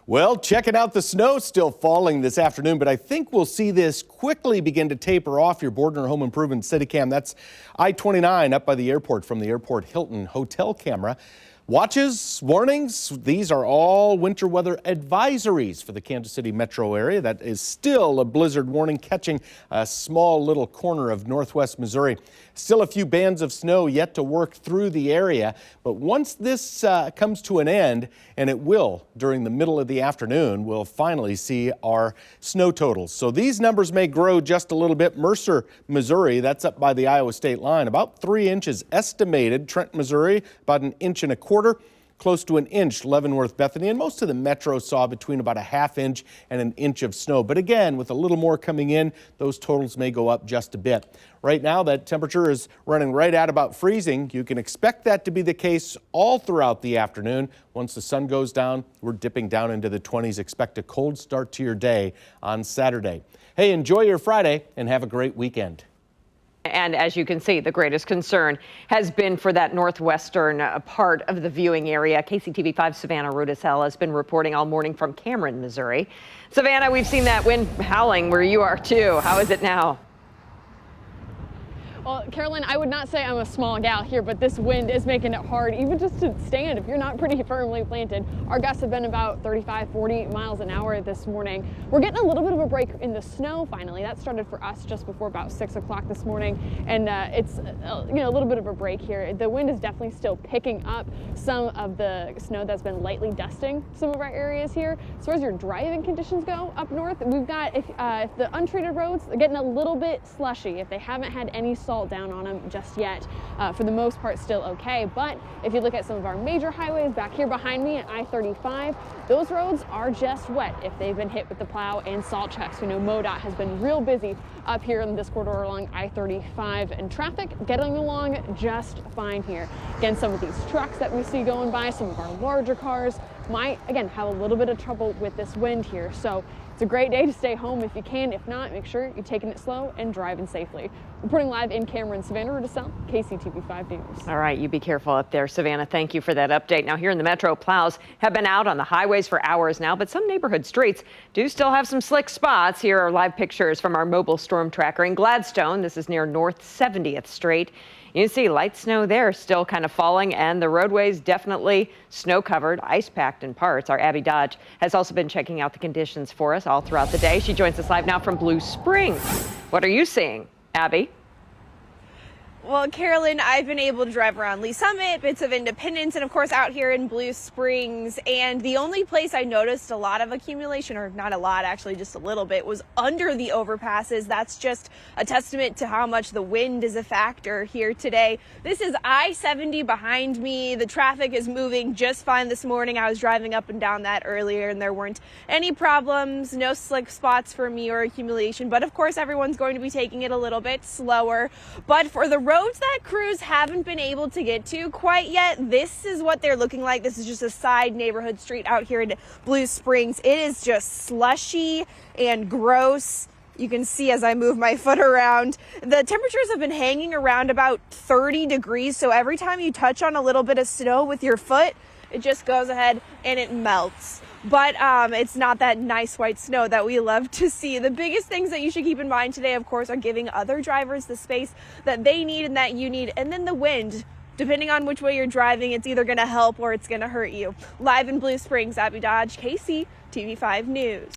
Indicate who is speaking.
Speaker 1: Well, checking out the snow still falling this afternoon, but I think we'll see this quickly begin to taper off. Your Bordner Home Improvement City Cam. That's I-29 up by the airport from the Airport Hilton hotel camera. Watches, warnings, these are all winter weather advisories for the Kansas City metro area. That is still a blizzard warning catching a small little corner of northwest Missouri. Still a few bands of snow yet to work through the area. But once this comes to an end, and it will during the middle of the afternoon, we'll finally see our snow totals. So these numbers may grow just a little bit. Mercer, Missouri, that's up by the Iowa state line, about 3 inches estimated. Trent, Missouri, about 1.25 inches. Close to 1 inch, Leavenworth, Bethany, and most of the metro saw between about 1/2 inch and 1 inch of snow. But again, with a little more coming in, those totals may go up just a bit. Right now, that temperature is running right at about freezing. You can expect that to be the case all throughout the afternoon. Once the sun goes down, we're dipping down into the 20s. Expect a cold start to your day on Saturday. Hey, enjoy your Friday and have a great weekend.
Speaker 2: And as you can see, the greatest concern has been for that northwestern part of the viewing area. KCTV5 Savannah Rudisell has been reporting all morning from Cameron, Missouri. Savannah, we've seen that wind howling where you are too. How is it now?
Speaker 3: Well, Carolyn, I would not say I'm a small gal here, but this wind is making it hard even just to stand if you're not pretty firmly planted. Our gusts have been about 35, 40 miles an hour this morning. We're getting a little bit of a break in the snow finally. That started for us just before about 6 o'clock this morning, and it's a little bit of a break here. The wind is definitely still picking up some of the snow that's been lightly dusting some of our areas here. As far as your driving conditions go up north, we've got if the untreated roads are getting a little bit slushy. If they haven't had any salt down on them just yet, for the most part still okay. But if you look at some of our major highways back here behind me at I-35, those roads are just wet if they've been hit with the plow and salt checks. We know MoDOT has been real busy up here in this corridor along I-35, and traffic getting along just fine here. Again, some of these trucks that we see going by, some of our larger cars might again have a little bit of trouble with this wind here. So it's a great day to stay home if you can. If not, make sure you're taking it slow and driving safely. Reporting live in Cameron, Savannah Rudisell, KCTV5 News.
Speaker 2: All right, you be careful up there, Savannah. Thank you for that update. Now, here in the metro, plows have been out on the highways for hours now, but some neighborhood streets do still have some slick spots. Here are live pictures from our mobile storm tracker in Gladstone. This is near North 70th Street. You see light snow there still kind of falling, and the roadways definitely snow covered, ice packed in parts. Our Abby Dodge has also been checking out the conditions for us all throughout the day. She joins us live now from Blue Springs. What are you seeing, Abby?
Speaker 4: Well, Carolyn, I've been able to drive around Lee Summit, bits of Independence, and of course out here in Blue Springs. And the only place I noticed a lot of accumulation, or not a lot, actually just a little bit, was under the overpasses. That's just a testament to how much the wind is a factor here today. This is I-70 behind me. The traffic is moving just fine this morning. I was driving up and down that earlier and there weren't any problems, no slick spots for me or accumulation. But of course, everyone's going to be taking it a little bit slower. But for the roads that crews haven't been able to get to quite yet, this is what they're looking like. This is just a side neighborhood street out here in Blue Springs. It is just slushy and gross. You can see as I move my foot around, the temperatures have been hanging around about 30 degrees. So every time you touch on a little bit of snow with your foot, it just goes ahead and it melts. But it's not that nice white snow that we love to see. The biggest things that you should keep in mind today, of course, are giving other drivers the space that they need and that you need. And then the wind, depending on which way you're driving, it's either going to help or it's going to hurt you. Live in Blue Springs, Abby Dodge, KCTV5 News.